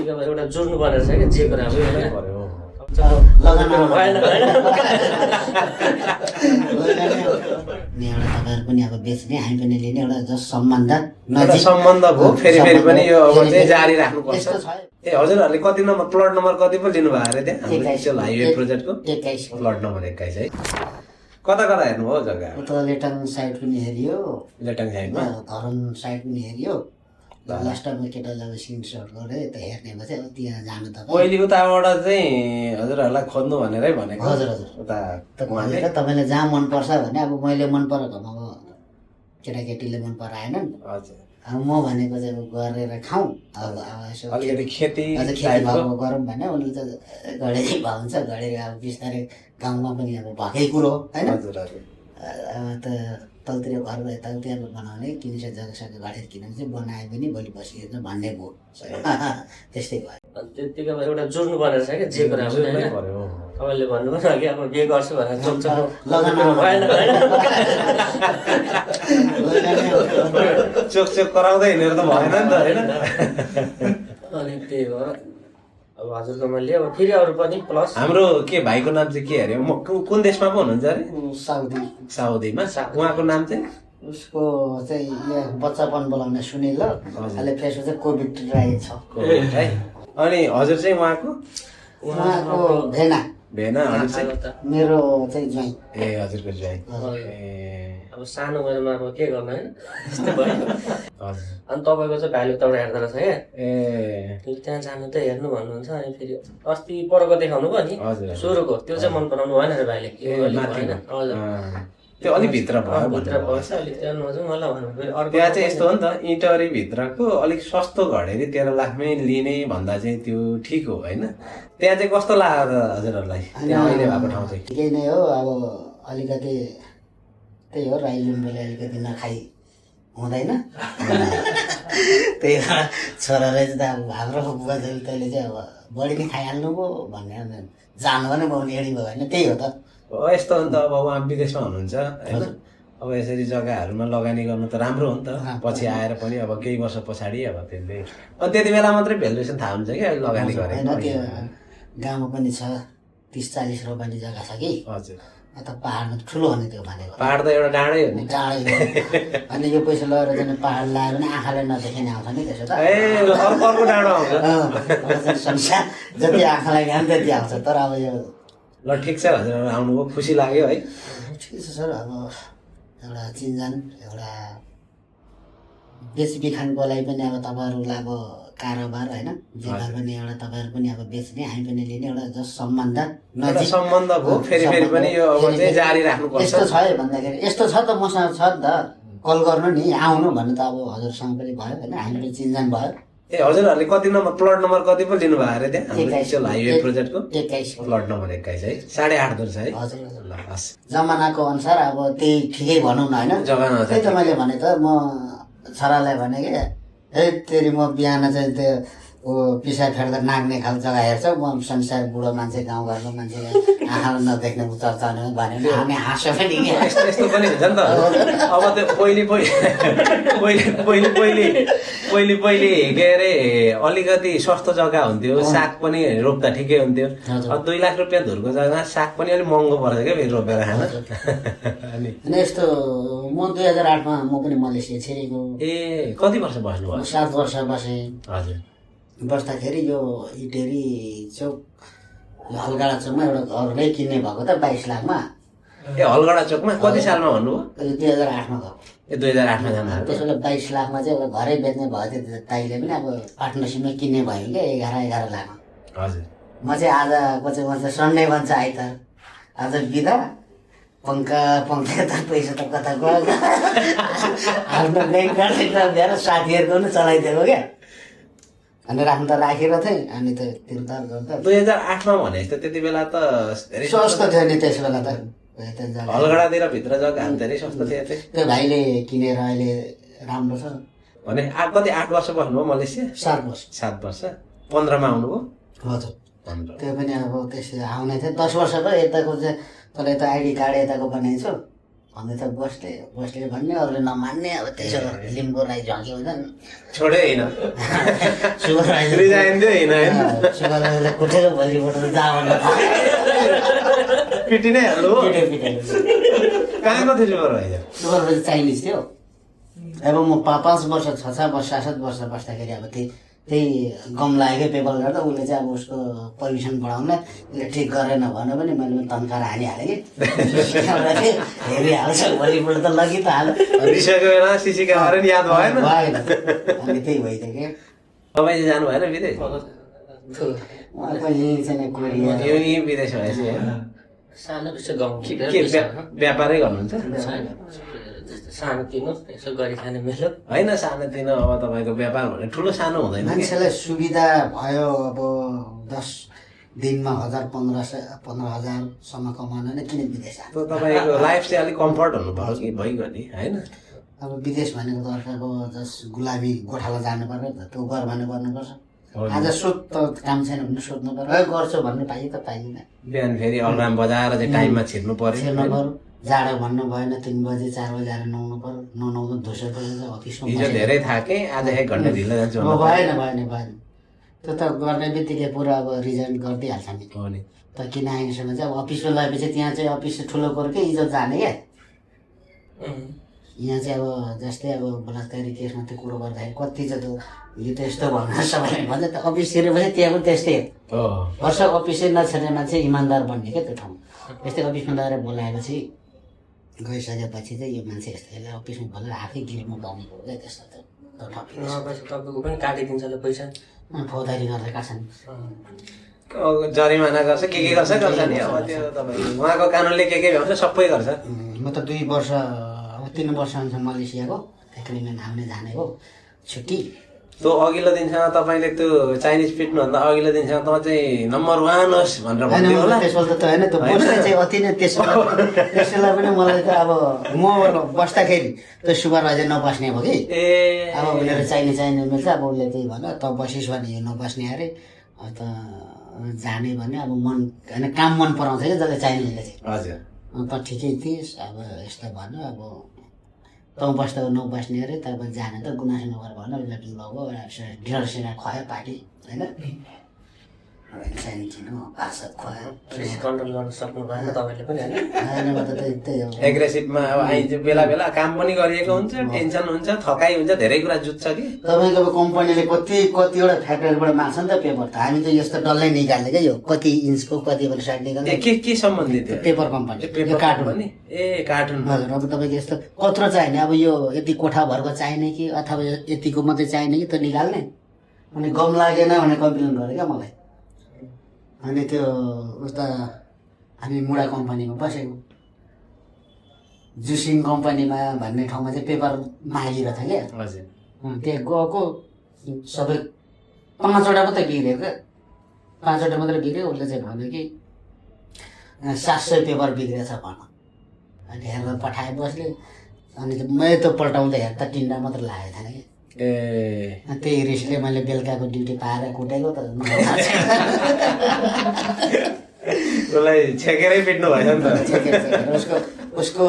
त्यतिकै अब एउटा जोड्नु पर्ने रहेछ क्या जे कुरा तपाईँहरू पनि अब बेच्ने हामी पनि लिने एउटा जस सम्बन्ध सम्बन्ध भयो फेरि फेरि पनि यो अब चाहिँ जारी राख्नुपर्छ। ए हजुरहरूले कति नम्बर प्लट नम्बर कति पो लिनु भएको अरे त्यहाँ हाइवे प्रोजेक्टको 21 प्लट नम्बर 21 है। कता कता हेर्नुभयो जग्गा? उता लेटाङ साइड पनि हेरियो, लेटाङ साइडमा धरन साइड पनि हेरियो। लास्ट टाइममा केटाले अब स्क्रिनसट गरे त हेर्नेमा चाहिँ अब त्यहाँ जानु त पहिले उताबाट चाहिँ हजुरहरूलाई खोज्नु भनेरै भनेको। हजुर हजुर उता तपाईँलाई जहाँ मनपर्छ भने अब मैले मन परेको अब केटाकेटीले मन पराएन हजुर अब म भनेको चाहिँ अब गरेर खाउँ अब यसो अलिकति खेती भाउ गरौँ भने उनीहरूले त घडेरी भाउ हुन्छ घडेरी अब बिस्तारै गाउँमा पनि अब भएकै कुरो होइन अब त तलतिर घर यताउति अब बनाउने किनिसके जग्गासँग घडेरी किनेर चाहिँ बनायो भने भोलि बसिहेर्नु भन्ने भयो त्यस्तै भयो। त्यतिकै अब एउटा जोड्नु पर्ने रहेछ क्या जे कुरा तपाईँले भन्नुभयो कि अब के गर्छु भनेर चोक चोक कराउँदै हिँडेर त भएन नि त होइन। अनि त्यही भएर अब हजुरकोमा लियो अब फेरि अरू पनि प्लस हाम्रो के भाइको नाम चाहिँ के अरे कुन देशमा पो हुनुहुन्छ अरे? साउदीमा। उहाँको नाम चाहिँ उसको चाहिँ यहाँ बच्चापन बोलाउने सुनिल अहिले फेसबुक चाहिँ कोभिड राई छ है। अनि हजुर चाहिँ उहाँको भेना मेरो चाहिँ ज्वाइँ ए हजुरको ज्वाइँ अब सानो उमेरमा अब के गर्नु होइन त्यस्तै भयो। अनि तपाईँको चाहिँ भ्यालु तबाट हेर्दो रहेछ क्या ए त्यहाँ जानु त हेर्नु भन्नुहुन्छ। अनि फेरि अस्ति परको देखाउनु भयो नि सुरुको त्यो चाहिँ मन पराउनु भएन अरे भाइले हजुर त्यो अलिक भित्र भयो भित्र पर्छ अलिक त्यहाँ नजाउँ होला भन्नु। त्यहाँ चाहिँ यस्तो हो नि त इटरी भित्रको अलिक सस्तो घडेरी 13 लाखमै लिने भन्दा चाहिँ त्यो ठिक हो होइन। त्यहाँ चाहिँ कस्तो लाग्यो हजुरहरूलाई त्यहाँ अहिले भएको ठाउँ चाहिँ? ठिकै नै हो अब अलिकति त्यही हो राई लिम्बूले अलिकति नखाइ हुँदैन त्यही भएर छोराले चाहिँ अब हाम्रो बुवा तैँले चाहिँ अब बढी नै खाइहाल्नु पो भन्ने जानु भने म एडी भयो होइन त्यही हो त। यस्तो हो नि त अब उहाँ विदेशमा हुनुहुन्छ होइन। अब यसरी जग्गाहरूमा लगानी गर्नु त राम्रो हो नि त पछि आएर पनि अब केही वर्ष पछाडि अब त्यसले अनि त्यति बेला मात्रै भ्यालुएसन थाहा हुन्छ कि लगानी गरे गाउँमा पनि छ 30-40 रोपानी जग्गा छ कि हजुर त पाहाडमा ठुलो हो नि त्यो भनेको पाहाड त एउटा डाँडै हो नि डाँडै हो अनि यो पैसा लगाएर जाने पाहाड लगाएर पनि आँखाले नदेखिने आउँछ नि त्यसो त अर्को डाँडो आउँछ संसार जति आँखालाई घाम त्यति आउँछ। तर अब यो ल ठिक छ हजुर आउनुभयो खुसी लाग्यो है। ठिक छ सर अब एउटा चिन्जान एउटा बेचबिखानको लागि पनि अब तपाईँहरूलाई अब कारोबार होइन जे भए पनि एउटा तपाईँहरू पनि अब बेच्ने हामी पनि लिने एउटा जस सम्बन्ध सम्बन्ध भयो फेरि फेरि पनि यो अब चाहिँ जारी राख्नुपर्छ। यस्तो छ है भन्दाखेरि यस्तो छ त मसँग छ नि त कल गर्नु नि आउनु भन्नु त अब हजुरसँग पनि भयो होइन हामी पनि चिन्जान भयो। ए हजुरहरूले कति नम्बर प्लट नम्बर कति पो लिनु भएको अरे त्यहाँ हाइवे प्रोजेक्टको 21 प्लट नम्बर 21 है 8.5 दूर छ है। हजुर जमानाको अनुसार अब त्यही ठिकै भनौँ न होइन त्यही त मैले भने त म छोरालाई भने कि है तेरि म बिहान चाहिँ त्यो पिसा फेर्दा नाग्ने खालको जग्गा हेर्छ म संसार बुढो मान्छे गाउँघरको मान्छे आँखामा नदेख्ने चर्चा भन्यो हामी हाँस्यो पनि यस्तो पनि हुन्छ नि त। अब त्यो पहिले के अरे अलिकति सस्तो जग्गा हुन्थ्यो साग पनि रोप्दा ठिकै हुन्थ्यो। अब 2 लाख रुपियाँ धुरको जग्गा साग पनि अलिक महँगो पर्छ क्या फेरि रोपेर खान। अनि यस्तो म 2008मा म पनि मलेसिया छिरेको। ए कति वर्ष बस्नुभयो? 7 वर्ष बसेँ। हजुर बस्दाखेरि यो इटेरी चौक हलगडा चौकमा एउटा घर नै किन्ने भएको त 22 लाखमा। ए हलगडा चोकमा कति सालमा भन्नुभयो? 2008मा गयो। ए 2008मा जानु त्यसो बेला 22 लाखमा चाहिँ एउटा घरै बेच्ने भयो त्यो ताईले पनि अब पार्टनरसिपमा किन्ने भयो क्या 11 लाखमा। हजुर म चाहिँ आजको चाहिँ भन्छ सन्डे भन्छ आइतबार आज बिदा पङ्खा त पैसा त कता गयो आफ्नो ब्याङ्क कार्ड लिएर साथीहरूको पनि चलाइदिएको क्या अनि राख्नु त राखेको थिएँ अनि त तिर्ता 2008मा भने त त्यति बेला त धेरै सस्तो थियो नि त्यस बेला त हलगडातिर भित्र जग्गा धेरै सस्तो थियो त्यो भाइले किनेर अहिले राम्रो छ भने कति 8 वर्ष बस्नुभयो मलेसिया? 7 वर्ष 15मा आउनुभयो? हजुर त्यो पनि अब त्यसै आउने थियो 10 वर्ष भयो यताको चाहिँ तर यता आइडी कार्ड यताको बनाइन्छ भन्दै त बसले भन्ने अरूले नमान्ने अब त्यसो लिम्बू राई झन्क्यो हुँदैन छोडे होइन सुगर राई रिजाइन दियो होइन सुगर राईले कुटेर भोलिपल्ट त जा भन्दा पिटी नै हाल्नु हो कहाँको थियो सुपर भाइ सुगर राई चाइनिज थियो अब म 5 वर्ष 6 वर्ष 7 वर्ष बस्दाखेरि अब त्यही गम लागेकै पेपर गर्दा उसले चाहिँ अब उसको पोजिसन बढाउन उसले ठिक गरेन भन्यो भने मैले तन्काएर हानिहालेँ कि हेरिहाल्छ भोलिपल्ट त लगि त हाल्यो रिसाएको बेला सिसी क्यामेरा नि याद भएन भएन अनि त्यही भइदियो कि तपाईँ चाहिँ जानु भएन विदेश उहाँको यहीँ चाहिँ कोरिया यही विदेश भएपछि सानो विषय गाउँ के व्यापारै गर्नुहुन्छ सानोतिनो यसो गरी खाने मेलो होइन सानोतिनो अब तपाईँको व्यापार भने ठुलो सानो हुँदैन मान्छेलाई सुविधा भयो अब 10 दिनमा 15,000-15,000सम्म कमाउन नै किन विदेश त तपाईँको लाइफ चाहिँ अलिक कम्फर्ट हुनुभयो कि भइगयो नि होइन अब विदेश भनेको त अर्काको जस गुलाबी गोठाला जानु पर्यो त त्यो गर भने गर्नुपर्छ आज सोध त काम छैन भने सोध्नु पर्यो गर्छु भन्ने पाइयो त पाइँदैन बिहान फेरि अलार्म बजाएर चाहिँ टाइममा छिर्नु पर्यो जाडो भन्नु भएन 3 बजे 4 बजे आएर नुहाउनु पर्यो नुहाउनु धुसो पऱ्यो अफिसमा हिजो धेरै थाकेँ आज 1 घन्टा ढिलो जान्छु भएन त्यो त गर्ने बित्तिकै पुरा अब रिजाइन गरिदिइहाल्छ नि हो नि त किन आइसम्म चाहिँ अब अफिसमा लगेपछि त्यहाँ चाहिँ अफिस ठुलो कुरोकै इज्जत जाने क्या यहाँ चाहिँ अब जस्तै अब बलात्कारी केसमा त्यो कुरो गर्दाखेरि कति चाहिँ त्यो यो त यस्तो भन्नु सबैले भन्छ त अफिस छिरेपछि त्यहाँ पनि त्यस्तै हो वर्ष अफिसै नछिर्ने मान्छे इमान्दार बन्ने क्या त्यो ठाउँ यस्तै अफिसमा लगेर बोलाएपछि गइसकेपछि चाहिँ यो मान्छे यस्तै अफिसमा बोलेर आफै गिरमा बनेको क्या त्यस्तो त तपाईँको पनि काटिदिन्छ होला पैसा फौजदारी गरेर काट्छन् जरिमाना गर्छ के गर्छ नि अब त्यो तपाईँ उहाँको कानुनले के भन्छ सबै गर्छ म त 2 वर्ष अब 3 वर्ष हुन्छ मलेसियाको एग्रिमेन्ट हाल्ने जाने हो छुट्टी त्यो अघिल्लो दिनसँग तपाईँले त्यो चाइनिज पिट्नुभन्दा अघिल्लो दिनसँग त चाहिँ नम्बर 1 होस् भनेर भन्थ्यो होला त्यसो त होइन त्यो बस्दा चाहिँ अति नै त्यसलाई पनि मलाई त अब म बस्दाखेरि त्यो सुपरभाइजर नबस्ने हो कि अब उनीहरू चाहिने मिल्छ अब उसले त्यही भन्यो त बसिस् भने यो नबस्ने अरे त जाने भने अब मन होइन काम मन पराउँछ कि जसले चाहिनेले चाहिँ हजुर त ठिकै थिइस् अब यस्तो भन्यो अब त बस्दा नबस्ने अरे त अब जाने त गुनासो नगर भन्यो उसले लगो डिनर खुवायो पार्टी होइन कन्ट्रोल गर्न सक्नु भएन तपाईँले पनि होइन एग्रेसिभमा अब आइन्छ बेला बेला काम पनि गरिएको हुन्छ टेन्सन हुन्छ थकाइ हुन्छ धेरै कुरा जुत्छ कि तपाईँको अब कम्पनीले कतिवटा फ्याक्ट्रीबाट माग्छ नि त पेपर त हामी त यस्तो डल्लै निकाल्ने क्या यो कति इन्चको कति साइड निकाल्ने के सम्बन्धित पेपर कम्पनी कार्टुन पनि कार्टुन हजुर अब तपाईँको यस्तो कत्रो चाहिने अब यो यति कोठाभरको चाहिने कि अथवा यतिको मात्रै चाहिने कि त निकाल्ने अनि गम लागेन भने कम्प्लेन गरे क्या मलाई अनि त्यो उता हामी मुडा कम्पनीमा बसेको जुसिङ कम्पनीमा भन्ने ठाउँमा चाहिँ पेपर मागिरहेको थियो क्या हजुर त्यहाँ गएको सबै 5वटा मात्रै बिग्रियो क्या 5वटा मात्रै बिग्रियो उसले चाहिँ भन्यो कि 700 पेपर बिग्रेछ भन अनि हेरेर पठाए बसले अनि मैले त पल्टाउँदा हेर्दा 3वटा मात्र लागेको थिएन कि त्यही रिसले मैले बेलुकाको ड्युटी पाएर कुटेको त उसलाई छेकेरै पिट्नु भएछ नि त उसको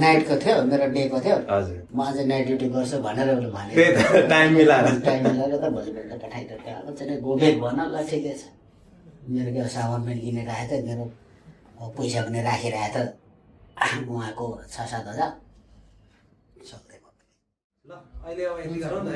नाइटको थियो मेरो डेको थियो हजुर म अझै नाइट ड्युटी गर्छु भनेर उसले भने त्यही त टाइम मिलाएर त भोलिपल्ट पठाइदिएको चाहिँ गोबेक भन ल ठिकै छ मेरो के सामान पनि किनेर आयो त मेरो पैसा पनि राखिरहेको त उहाँको 6-7 हजार ल अहिले अब यति गरौँ न